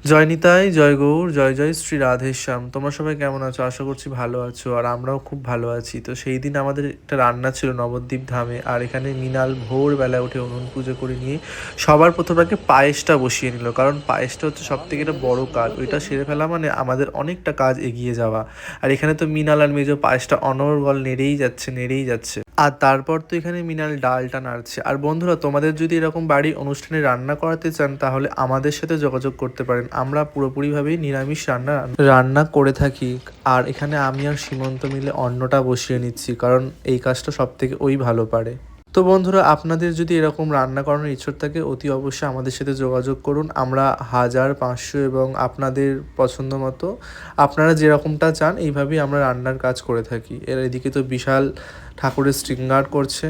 জয় নিতাই, জয় গৌর, জয় জয় শ্রী রাধেশ্যাম। তোমরা সবাই কেমন আছো? আশা করছি ভালো আছো, আর আমরাও খুব ভালো আছি। তো সেই দিন আমাদের একটা রান্না ছিল নবদ্বীপ ধামে, আর এখানে মৃণাল ভোরবেলা উঠে উনুন পুজো করে নিয়ে সবার প্রথমে আগে পায়েসটা বসিয়ে নিল, কারণ পায়েসটা হচ্ছে সব থেকে একটা বড় কাজ। ওইটা সেরে ফেলা মানে আমাদের অনেকটা কাজ এগিয়ে যাওয়া। আর এখানে তো মৃণাল আর মেজো পায়েসটা অনর্গল নেড়েই যাচ্ছে, নেড়েই যাচ্ছে। আর তারপর তো এখানে মৃণাল ডালটা নাড়ছে। আর বন্ধুরা, তোমাদের যদি এরকম বাড়ি অনুষ্ঠানে রান্না করাতে চান তাহলে আমাদের সাথে যোগাযোগ করতে পারেন। আমরা পুরোপুরিভাবেই নিরামিষ রান্না রান্না করে থাকি। আর এখানে আমি আর সীমন্ত মিলে অন্নটা বসিয়ে নিচ্ছি, কারণ এই কাজটা সব থেকে ওই ভালো পারে। তো বন্ধুরা, আপনাদের যদি এরকম রান্না করানোর ইচ্ছা থাকে অতি অবশ্যই আমাদের সাথে যোগাযোগ করুন। আমরা 1000, 500 এবং আপনাদের পছন্দ মতো আপনারা যেরকমটা চান এইভাবেই আমরা রান্নার কাজ করে থাকি। এর এদিকে তো বিশাল ঠাকুরের শৃঙ্গার করছে,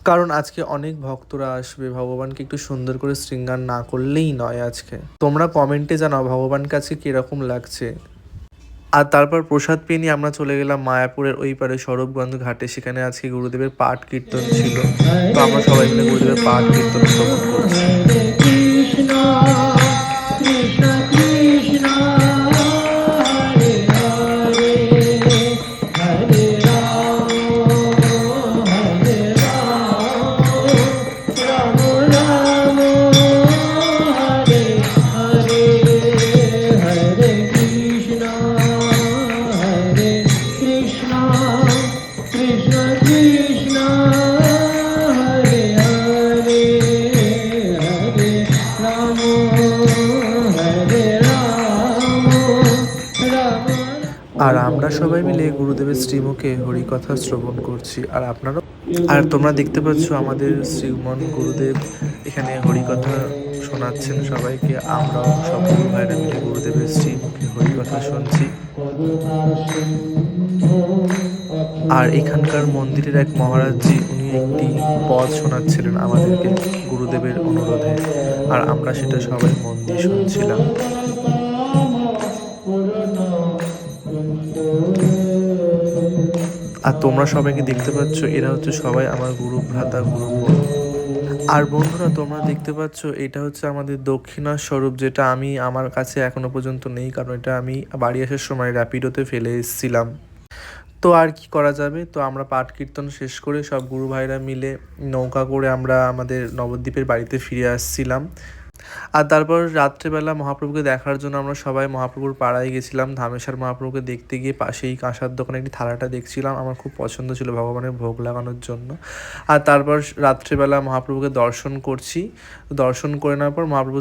কারণ আজকে অনেক ভক্তরা আসবে। ভগবানকে একটু সুন্দর করে শৃঙ্গার না করলেই নয়। আজকে তোমরা কমেন্টে জানাও ভগবানকে আজকে কিরকম লাগছে। আর তারপর প্রসাদ পেয়ে নিয়ে আমরা চলে গেলাম মায়াপুরের ওই পারে সৌরভগঞ্জ ঘাটে। সেখানে আজকে গুরুদেবের পাঠ কীর্তন ছিল, তো আমরা সবাই মিলে গুরুদেবের পাঠ কীর্তন শ্রবণ করছি। কৃষ্ণ কৃষ্ণ কৃষ্ণ হরে হরে হরে রাম হরে রাম রাম রাম হরে হরে হরে কৃষ্ণ কৃষ্ণ কৃষ্ণ হরে হরে হরে রাম হরে রাম রাম আর আমরা সবাই মিলে গুরুদেবের শ্রীমুখে হরিকথা শ্রবণ করছি। আর আপনারা, আর তোমরা দেখতে পাচ্ছ আমাদের শ্রীমন গুরুদেব এখানে হরিকথা শোনাচ্ছেন সবাইকে। আমরাও সব গুরু ভাইরা মিলে গুরুদেবের শ্রীমুখে হরিকথা শুনছি। আর এখানকার মন্দিরের এক মহারাজজি, উনি একটি পদ শোনাচ্ছিলেন আমাদেরকে গুরুদেবের অনুরোধে, আর আমরা সেটা সবাই মন দিয়ে শুনছিলাম। আর তোমরা সবাইকে দেখতে পাচ্ছ, এরা হচ্ছে সবাই আমার গুরু ভ্রাতা, গুরু বোন। আর বন্ধুরা, তোমরা দেখতে পাচ্ছ এটা হচ্ছে আমাদের দক্ষিণার স্বরূপ, যেটা আমি আমার কাছে এখনো পর্যন্ত নেই, কারণ এটা আমি বাড়ি আসার সময় র্যাপিডোতে ফেলে এসেছিলাম। তো আর কি করা যাবে, তো আমরা পাঠ কীর্তন শেষ করে সব গুরু ভাইরা মিলে নৌকা করে আমরা আমাদের নবদ্বীপের বাড়িতে ফিরে আসছিলাম। আর তারপর রাত্রেবেলা মহাপ্রভুকে দেখার জন্য আমরা সবাই মহাপ্রভুর পাড়ায় গেছিলাম। ধামেশ্বর মহাপ্রভুকে দেখতে গিয়ে পাশেই কাঁসার দোকানে একটি থালাটা দেখছিলাম, আমার খুব পছন্দ ছিল ভগবানের ভোগ লাগানোর জন্য। আর তারপর রাত্রেবেলা মহাপ্রভুকে দর্শন করছি। দর্শন করে নেওয়ার পর মহাপ্রভু